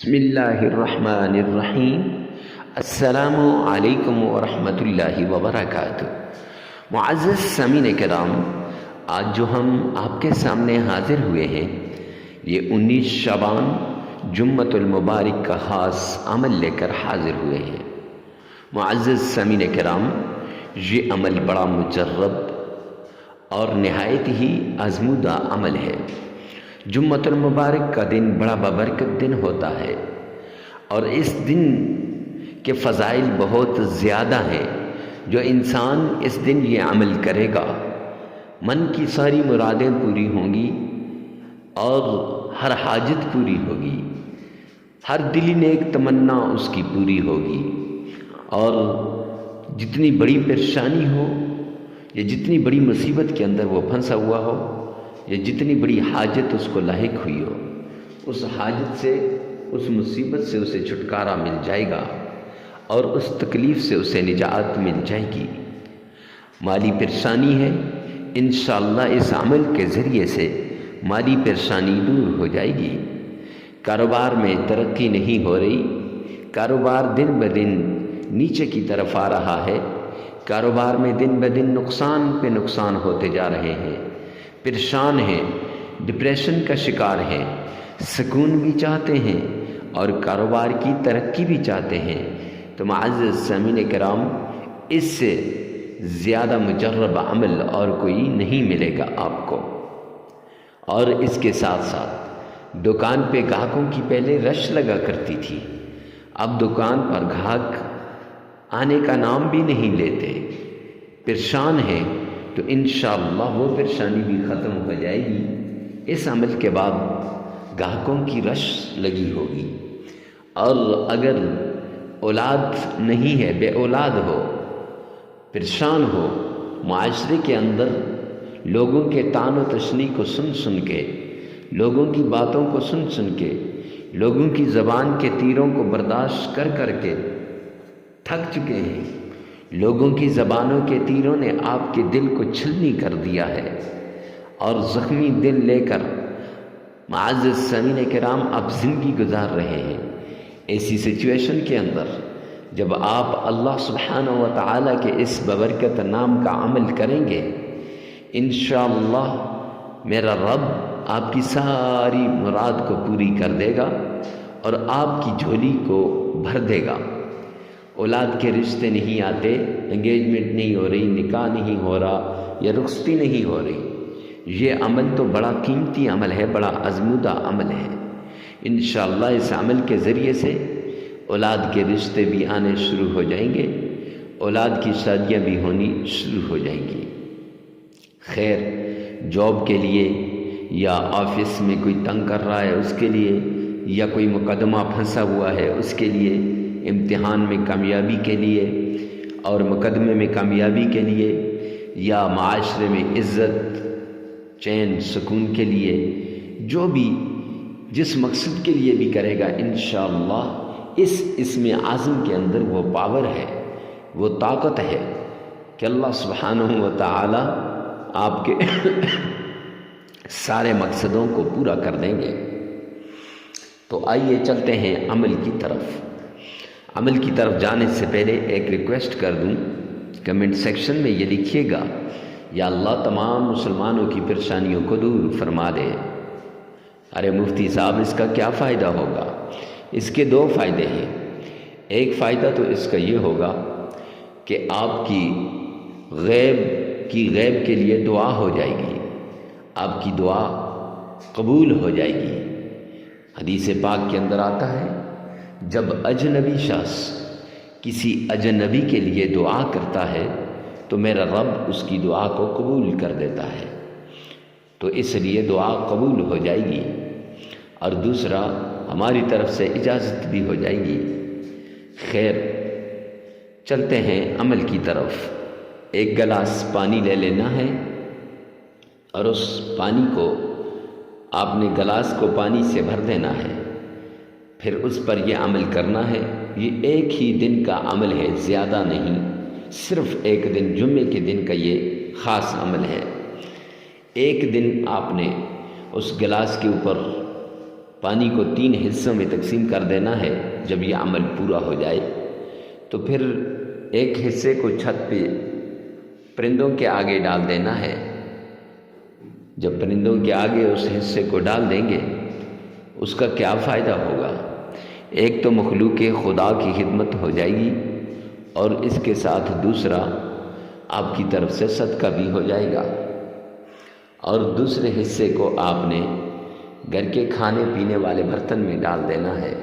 بسم اللہ الرحمن الرحیم۔ السلام علیکم ورحمۃ اللہ وبرکاتہ۔ معزز سامعین کرام، آج جو ہم آپ کے سامنے حاضر ہوئے ہیں یہ 19 شعبان جمعۃ المبارک کا خاص عمل لے کر حاضر ہوئے ہیں۔ معزز سامعین کرام، یہ عمل بڑا مجرب اور نہایت ہی آزمودہ عمل ہے۔ جمعۃ المبارک کا دن بڑا بابرکت دن ہوتا ہے اور اس دن کے فضائل بہت زیادہ ہیں۔ جو انسان اس دن یہ عمل کرے گا من کی ساری مرادیں پوری ہوں گی اور ہر حاجت پوری ہوگی، ہر دلی نیک تمنا اس کی پوری ہوگی، اور جتنی بڑی پریشانی ہو یا جتنی بڑی مصیبت کے اندر وہ پھنسا ہوا ہو یا جتنی بڑی حاجت اس کو لاحق ہوئی ہو، اس حاجت سے، اس مصیبت سے اسے چھٹکارا مل جائے گا اور اس تکلیف سے اسے نجات مل جائے گی۔ مالی پریشانی ہے، انشاءاللہ اس عمل کے ذریعے سے مالی پریشانی دور ہو جائے گی۔ کاروبار میں ترقی نہیں ہو رہی، کاروبار دن بدن نیچے کی طرف آ رہا ہے، کاروبار میں دن بدن نقصان پہ نقصان ہوتے جا رہے ہیں، پریشان ہیں، ڈپریشن کا شکار ہیں، سکون بھی چاہتے ہیں اور کاروبار کی ترقی بھی چاہتے ہیں، تو معزز سامعین کرام، اس سے زیادہ مجرب عمل اور کوئی نہیں ملے گا آپ کو۔ اور اس کے ساتھ ساتھ دکان پہ گاہکوں کی پہلے رش لگا کرتی تھی، اب دکان پر گاہک آنے کا نام بھی نہیں لیتے، پریشان ہیں، تو انشاءاللہ وہ پریشانی بھی ختم ہو جائے گی۔ اس عمل کے بعد گاہکوں کی رش لگی ہوگی، اور اگر اولاد نہیں ہے، بے اولاد ہو، پریشان ہو، معاشرے کے اندر لوگوں کے طعن و تشنیع کو سن سن کے، لوگوں کی باتوں کو سن سن کے، لوگوں کی زبان کے تیروں کو برداشت کر کر کے تھک چکے ہیں، لوگوں کی زبانوں کے تیروں نے آپ کے دل کو چھلنی کر دیا ہے، اور زخمی دل لے کر معزز سامعین کرام آپ زندگی گزار رہے ہیں۔ ایسی سچویشن کے اندر جب آپ اللہ سبحانہ و تعالیٰ کے اس ببرکت نام کا عمل کریں گے، انشاءاللہ میرا رب آپ کی ساری مراد کو پوری کر دے گا اور آپ کی جھولی کو بھر دے گا۔ اولاد کے رشتے نہیں آتے، انگیجمنٹ نہیں ہو رہی، نکاح نہیں ہو رہا یا رخصتی نہیں ہو رہی، یہ عمل تو بڑا قیمتی عمل ہے، بڑا آزمودہ عمل ہے۔ انشاءاللہ اس عمل کے ذریعے سے اولاد کے رشتے بھی آنے شروع ہو جائیں گے، اولاد کی شادیاں بھی ہونی شروع ہو جائیں گی۔ خیر، جاب کے لیے یا آفس میں کوئی تنگ کر رہا ہے اس کے لیے، یا کوئی مقدمہ پھنسا ہوا ہے اس کے لیے، امتحان میں کامیابی کے لیے اور مقدمے میں کامیابی کے لیے، یا معاشرے میں عزت، چین، سکون کے لیے، جو بھی جس مقصد کے لیے بھی کرے گا، انشاءاللہ اس اسم اعظم کے اندر وہ پاور ہے، وہ طاقت ہے کہ اللہ سبحانہ و تعالی آپ کے سارے مقصدوں کو پورا کر دیں گے۔ تو آئیے چلتے ہیں عمل کی طرف۔ عمل کی طرف جانے سے پہلے ایک ریکویسٹ کر دوں، کمنٹ سیکشن میں یہ لکھیے گا، یا اللہ تمام مسلمانوں کی پریشانیوں کو دور فرما دے۔ ارے مفتی صاحب، اس کا کیا فائدہ ہوگا؟ اس کے دو فائدے ہیں۔ ایک فائدہ تو اس کا یہ ہوگا کہ آپ کی غیب کے لیے دعا ہو جائے گی، آپ کی دعا قبول ہو جائے گی۔ حدیث پاک کے اندر آتا ہے، جب اجنبی شخص کسی اجنبی کے لیے دعا کرتا ہے تو میرا رب اس کی دعا کو قبول کر دیتا ہے، تو اس لیے دعا قبول ہو جائے گی، اور دوسرا ہماری طرف سے اجازت بھی ہو جائے گی۔ خیر، چلتے ہیں عمل کی طرف۔ ایک گلاس پانی لے لینا ہے، اور اس پانی کو آپ نے گلاس کو پانی سے بھر دینا ہے، پھر اس پر یہ عمل کرنا ہے۔ یہ ایک ہی دن کا عمل ہے، زیادہ نہیں، صرف ایک دن، جمعے کے دن کا یہ خاص عمل ہے۔ ایک دن آپ نے اس گلاس کے اوپر پانی کو 3 حصوں میں تقسیم کر دینا ہے۔ جب یہ عمل پورا ہو جائے تو پھر ایک حصے کو چھت پہ پرندوں کے آگے ڈال دینا ہے۔ جب پرندوں کے آگے اس حصے کو ڈال دیں گے اس کا کیا فائدہ ہوگا؟ ایک تو مخلوق خدا کی خدمت ہو جائے گی، اور اس کے ساتھ دوسرا آپ کی طرف سے صدقہ بھی ہو جائے گا، اور دوسرے حصے کو آپ نے گھر کے کھانے پینے والے برتن میں ڈال دینا ہے۔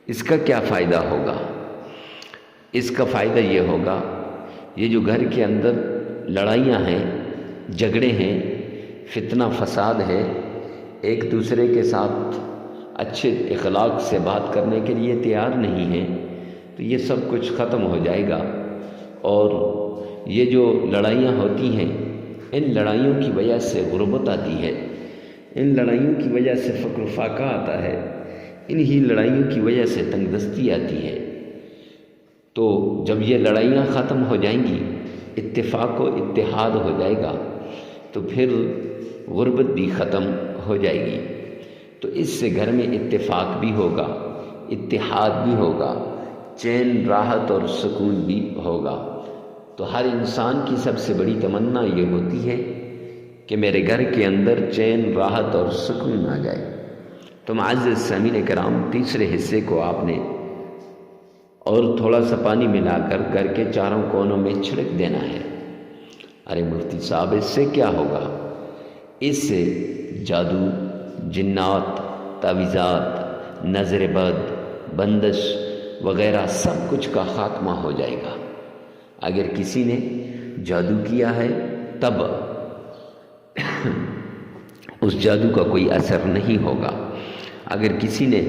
اس کا کیا فائدہ ہوگا؟ اس کا فائدہ یہ ہوگا، یہ جو گھر کے اندر لڑائیاں ہیں، جھگڑے ہیں، فتنہ فساد ہے، ایک دوسرے کے ساتھ اچھے اخلاق سے بات کرنے کے لیے تیار نہیں ہیں، تو یہ سب کچھ ختم ہو جائے گا۔ اور یہ جو لڑائیاں ہوتی ہیں، ان لڑائیوں کی وجہ سے غربت آتی ہے، ان لڑائیوں کی وجہ سے فقر و فاقہ آتا ہے، انہی لڑائیوں کی وجہ سے تنگ دستی آتی ہے۔ تو جب یہ لڑائیاں ختم ہو جائیں گی، اتفاق و اتحاد ہو جائے گا، تو پھر غربت بھی ختم ہو جائے گی۔ تو اس سے گھر میں اتفاق بھی ہوگا، اتحاد بھی ہوگا، چین راحت اور سکون بھی ہوگا۔ تو ہر انسان کی سب سے بڑی تمنا یہ ہوتی ہے کہ میرے گھر کے اندر چین راحت اور سکون آ جائے۔ تو معزز سامعین کرام، تیسرے حصے کو آپ نے اور تھوڑا سا پانی ملا کر گھر کے چاروں کونوں میں چھڑک دینا ہے۔ ارے مفتی صاحب، اس سے کیا ہوگا؟ اس سے جادو، جنات، تعویذات، نظر بد، بندش وغیرہ سب کچھ کا خاتمہ ہو جائے گا۔ اگر کسی نے جادو کیا ہے تب اس جادو کا کوئی اثر نہیں ہوگا، اگر کسی نے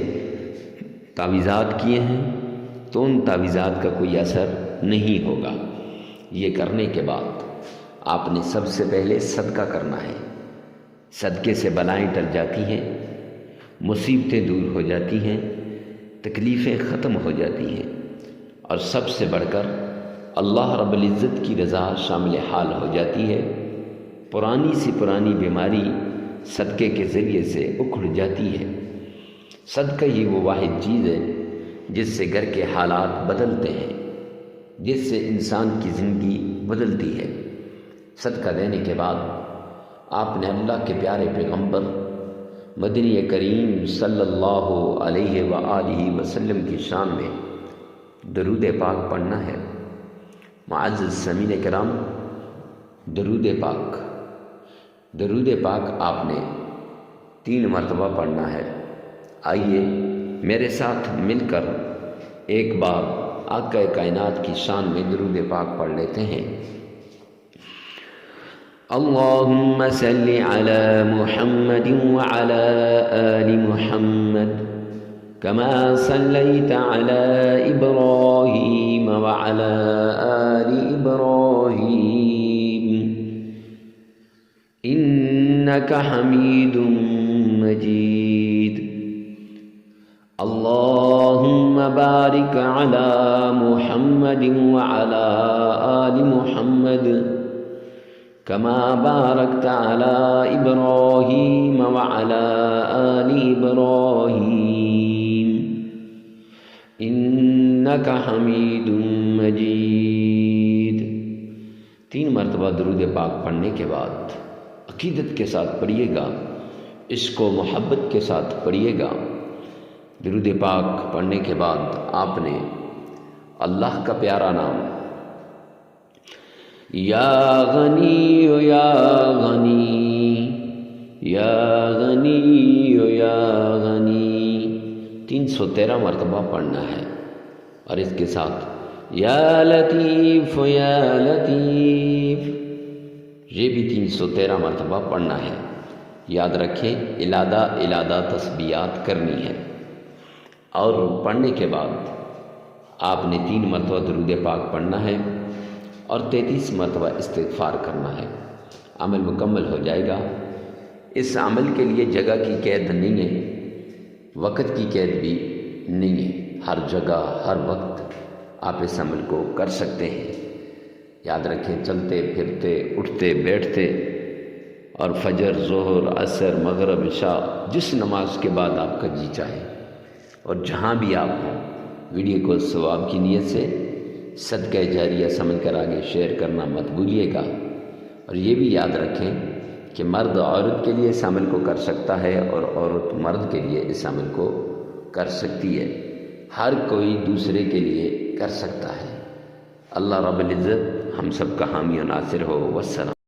تعویذات کیے ہیں تو ان تعویذات کا کوئی اثر نہیں ہوگا۔ یہ کرنے کے بعد آپ نے سب سے پہلے صدقہ کرنا ہے۔ صدقے سے بلائیں ٹل جاتی ہیں، مصیبتیں دور ہو جاتی ہیں، تکلیفیں ختم ہو جاتی ہیں، اور سب سے بڑھ کر اللہ رب العزت کی رضا شامل حال ہو جاتی ہے۔ پرانی سی پرانی بیماری صدقے کے ذریعے سے اکھڑ جاتی ہے۔ صدقہ ہی وہ واحد چیز ہے جس سے گھر کے حالات بدلتے ہیں، جس سے انسان کی زندگی بدلتی ہے۔ صدقہ دینے کے بعد آپ نے اللہ کے پیارے پیغمبر مدنی کریم صلی اللہ علیہ وآلہ وسلم کی شان میں درود پاک پڑھنا ہے۔ معزز سامعین کرام، درود پاک آپ نے 3 مرتبہ پڑھنا ہے۔ آئیے میرے ساتھ مل کر ایک بار آقا کائنات کی شان میں درود پاک پڑھ لیتے ہیں۔ اللہم صل علی محمد وعلی آل محمد کما صلیت علی ابراہیم وعلی آل ابراہیم انک حمید مجید۔ اللہم بارک علی محمد وعلی آل محمد کما بارکت علی ابراہیم وعلی آل ابراہیم انک حمید مجید۔ 3 مرتبہ درود پاک پڑھنے کے بعد عقیدت کے ساتھ پڑھیے گا، عشق و محبت کے ساتھ پڑھیے گا۔ درود پاک پڑھنے کے بعد آپ نے اللہ کا پیارا نام یا غنی یا غنی یا غنی یا غنی 313 مرتبہ پڑھنا ہے، اور اس کے ساتھ یا لطیف یا لطیف یہ بھی 313 مرتبہ پڑھنا ہے۔ یاد رکھیں، الادہ تسبیحات کرنی ہے، اور پڑھنے کے بعد آپ نے 3 مرتبہ درود پاک پڑھنا ہے اور 33 مرتبہ استغفار کرنا ہے۔ عمل مکمل ہو جائے گا۔ اس عمل کے لیے جگہ کی قید نہیں ہے، وقت کی قید بھی نہیں ہے، ہر جگہ ہر وقت آپ اس عمل کو کر سکتے ہیں۔ یاد رکھیں، چلتے پھرتے اٹھتے بیٹھتے اور فجر، ظہر، عصر، مغرب، عشاء، جس نماز کے بعد آپ کا جی چاہے اور جہاں بھی آپ ہوں، ویڈیو کو ثواب کی نیت سے صدقہ جاریہ سمجھ کر آگے شیئر کرنا مت بھولیے گا۔ اور یہ بھی یاد رکھیں کہ مرد عورت کے لیے اس عمل کو کر سکتا ہے اور عورت مرد کے لیے اس عمل کو کر سکتی ہے، ہر کوئی دوسرے کے لیے کر سکتا ہے۔ اللہ رب العزت ہم سب کا حامی و ناصر ہو۔ والسلام۔